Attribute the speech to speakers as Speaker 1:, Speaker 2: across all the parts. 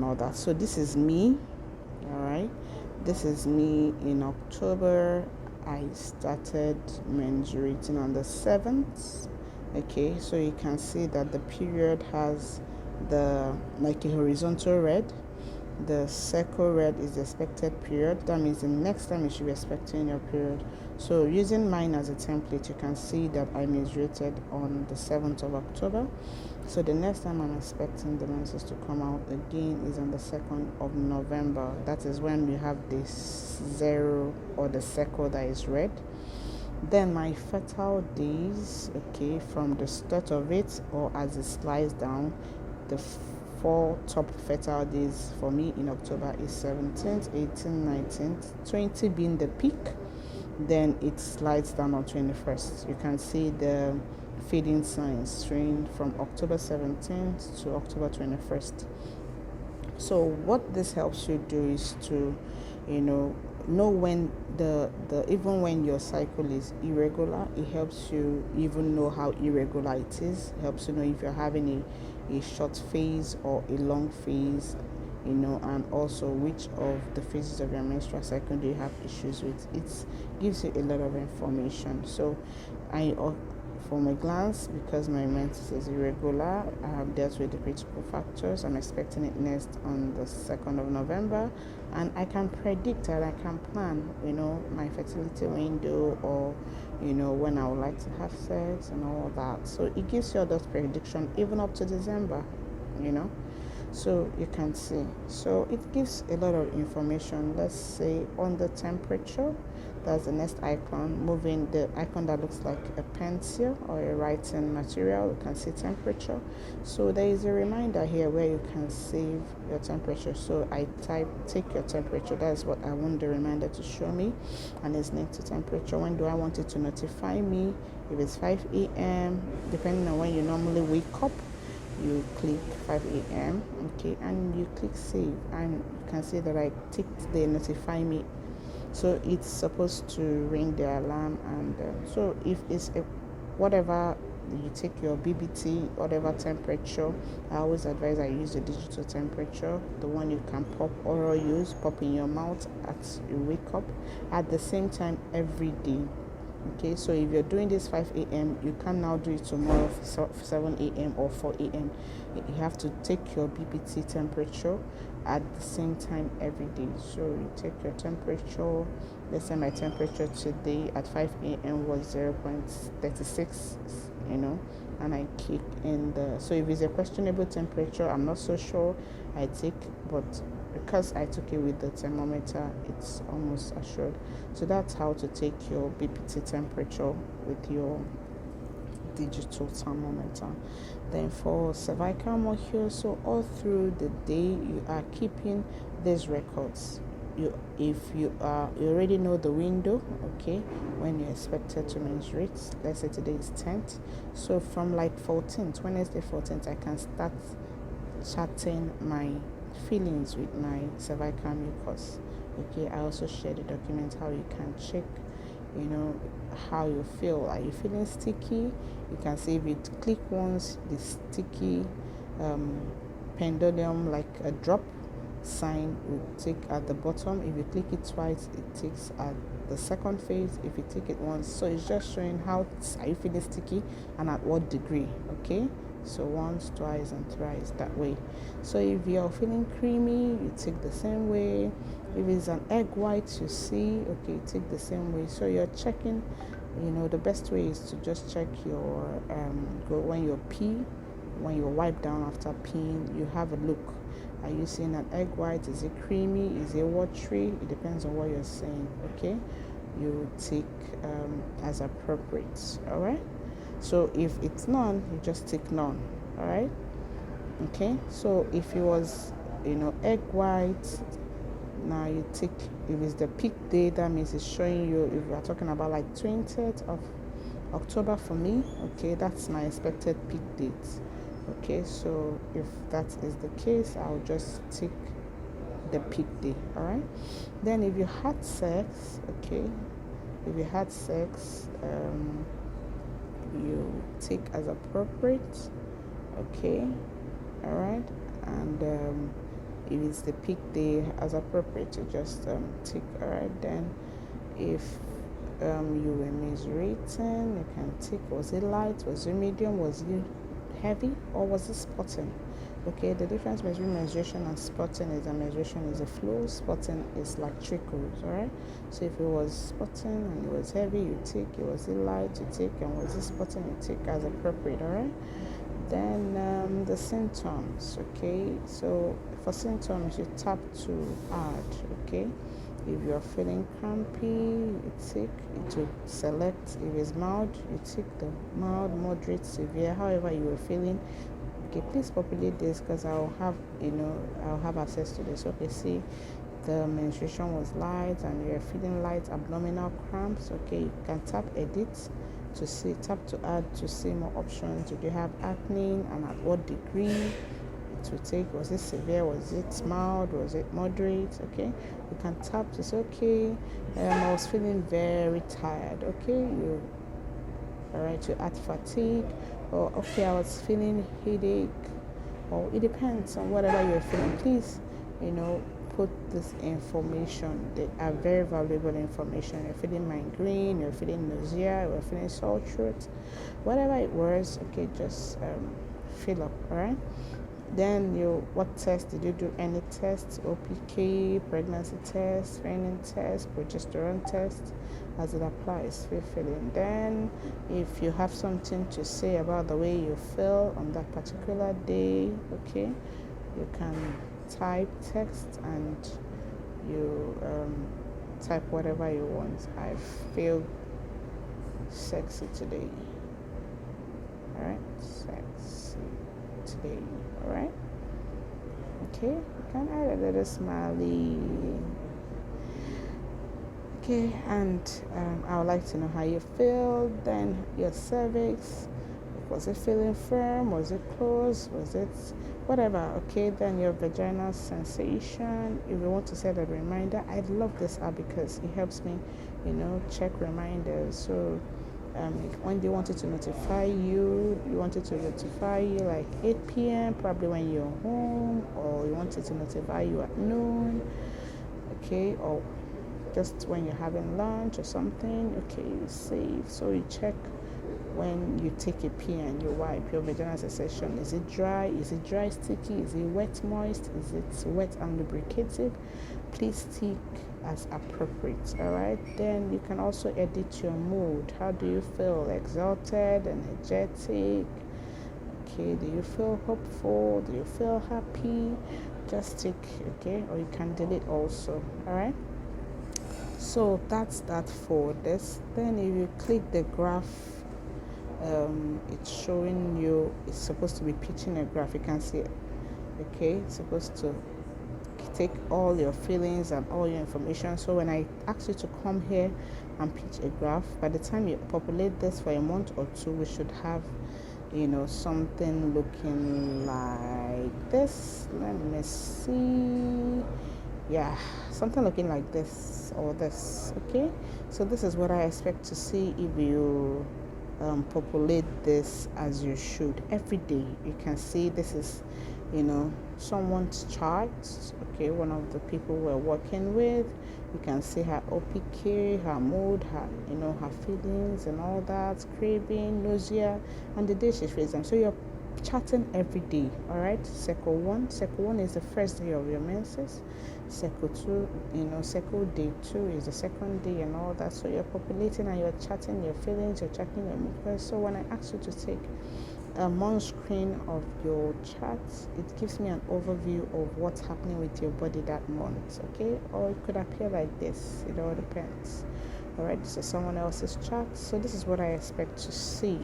Speaker 1: and all that. So this is me. All right, this is me in October. I started menstruating on the 7th. Okay, so you can see that the period has the like a horizontal red. The circle red is the expected period. That means the next time you should be expecting your period. So using mine as a template, you can see that I menstruated on the 7th of October. So the next time I'm expecting the menses to come out again is on the 2nd of November. That is when we have this zero or the circle that is red. Then my fertile days, okay, from the start of it or as it slides down, the 4 top fertile days for me in October is 17th, 18th, 19th, 20 being the peak. Then it slides down on 21st. You can see the fading signs showing from October 17th to October 21st. So what this helps you do is to, know when the even when your cycle is irregular, it helps you even know how irregular it is. It helps you know if you're having a short phase or a long phase, and also which of the phases of your menstrual cycle do you have issues with. It gives you a lot of information. So from a glance, because my menses is irregular, I have dealt with the critical factors. I'm expecting it next on the 2nd of November, and I can predict and I can plan, my fertility window, or when I would like to have sex and all that. So it gives you all those prediction even up to December, so you can see. So it gives a lot of information. Let's say on the temperature, that's the next icon. Moving the icon that looks like a pencil or a writing material, you can see temperature. So there is a reminder here where you can save your temperature. So I take your temperature. That's what I want the reminder to show me, and it's linked to temperature. When do I want it to notify me? If it's 5 a.m., depending on when you normally wake up, you click 5 a.m. okay, and you click save, and you can see that I ticked the notify me. So it's supposed to ring the alarm, and so if it's whatever you take your BBT, whatever temperature, I always advise I use the digital temperature, the one you can pop or pop in your mouth as you wake up at the same time every day. Okay, so if you're doing this 5 a.m., you can now do it tomorrow 7 a.m. or 4 a.m. You have to take your BBT temperature at the same time every day. So you take your temperature. Let's say my temperature today at 5 a.m. was 0.36, and I kick in so if it's a questionable temperature, I'm not so sure, I take, but because I took it with the thermometer, it's almost assured. So that's how to take your BPT temperature with your digital thermometer. Then for cervical muscle, so all through the day you are keeping these records. You already know the window, okay, when you're expected to menstruate. Let's say today is 10th, so from like 14th, Wednesday 14th, I can start chatting my feelings with my cervical mucus. Okay, I also share the document how you can check, how you feel. Are you feeling sticky? You can see if you click once, the sticky pendulum, like a drop sign, will tick at the bottom. If you click it twice, it ticks at the second phase. If you tick it once, so it's just showing how are you feeling sticky and at what degree. Okay, so once, twice, and thrice, that way. So if you're feeling creamy, you take the same way. If it's an egg white, you see, okay, take the same way. So you're checking, the best way is to just check your when you pee, when you wipe down after peeing, you have a look. Are you seeing an egg white? Is it creamy? Is it watery? It depends on what you're saying. Okay, you take as appropriate. All right. So if it's none, you just tick none. All right. Okay. So if it was, egg white, now you tick. If it's the peak day, that means it's showing you. If we are talking about like 20th of October for me, okay, that's my expected peak date. Okay, so if that is the case, I'll just tick the peak day. All right. Then if you had sex, okay, if you had sex, you tick as appropriate. Okay, all right. And if it's the peak day, as appropriate to just take. All right, then if you were menstruating, you can take, was it light, was it medium, was it heavy, or was it spotting? Okay, the difference between menstruation and spotting is that menstruation is a flow, spotting is like trickles. All right, so if it was spotting and it was heavy, you take. It was it light, you take. And was it spotting, you take as appropriate. All right, then the symptoms. Okay, so for symptoms you tap to add. Okay, if you're feeling crampy, you take. It will select. If it's mild, you take the mild, moderate, severe, however you were feeling. Okay, please populate this because I'll have access to this. Okay, see, the menstruation was light and you're feeling light abdominal cramps. Okay, you can tap edit to see, tap to add to see more options. Did you have acne and at what degree it will take? Was it severe? Was it mild? Was it moderate? Okay, you can tap to say, okay, I was feeling very tired. Okay, you all right, to add fatigue, or okay, I was feeling headache, or it depends on whatever you're feeling. Please, put this information. They are very valuable information. You're feeling migraine, you're feeling nausea, you're feeling sore throat, whatever it was. Okay, just fill up. All right. Then what test did you do? Any tests? OPK, pregnancy test, training test, progesterone test, as it applies. Filling. Then, if you have something to say about the way you feel on that particular day, okay, you can type text and you type whatever you want. I feel sexy today. All right, sexy today. All right. Okay, you can add a little smiley. Okay, and I would like to know how you feel. Then your cervix, was it feeling firm? Was it closed? Was it whatever? Okay, then your vaginal sensation. If you want to set a reminder, I love this app because it helps me, check reminders. So when they wanted to notify you, like 8 p.m. probably when you're home, or you wanted to notify you at noon, okay, or just when you're having lunch or something. Okay, you save. So you check when you take a pee and you wipe your vaginal sensation. Is it dry? Is it dry sticky? Is it wet moist? Is it wet and lubricative? Please tick as appropriate. All right, then you can also edit your mood. How do you feel? Exalted, energetic? Okay, do you feel hopeful? Do you feel happy? Just tick. Okay, or you can delete also. All right, so that's that for this. Then if you click the graph, it's showing you, it's supposed to be pitching a graph. You can see it. Okay, it's supposed to take all your feelings and all your information. So when I ask you to come here and pitch a graph, by the time you populate this for a month or two, we should have something looking like this. Let me see. Yeah, something looking like this or this. Okay, so this is what I expect to see if you populate this as you should every day. You can see this is someone's chart. Okay, one of the people we're working with. You can see her OPK, her mood, her feelings and all that, craving, nausea, and the day she feels them. So you're chatting every day. All right, cycle one is the first day of your menses. Cycle 2, cycle day 2 is the second day and all that. So you're populating and you're chatting your feelings, you're checking your mood. So when I ask you to take a month screen of your charts, it gives me an overview of what's happening with your body that month. Okay, or it could appear like this. It all depends. All right, this is someone else's chart. So this is what I expect to see.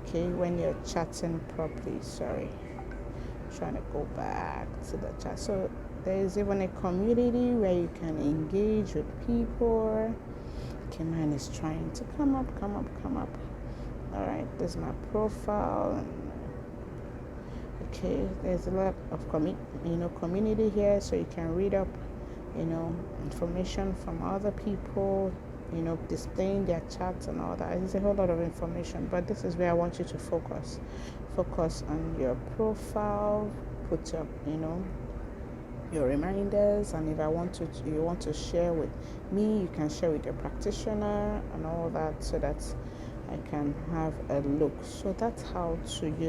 Speaker 1: Okay, when you're chatting properly. Sorry, I'm trying to go back to the chat. So there is even a community where you can engage with people. Okay, mine is trying to come up. All right, there's my profile. Okay, there's a lot of community here, so you can read up information from other people, displaying their chats and all that. It's a whole lot of information, but this is where I want you to focus on your profile. Put up your reminders, and if you want to share with me, you can share with your practitioner and all that, so that I can have a look. So that's how to use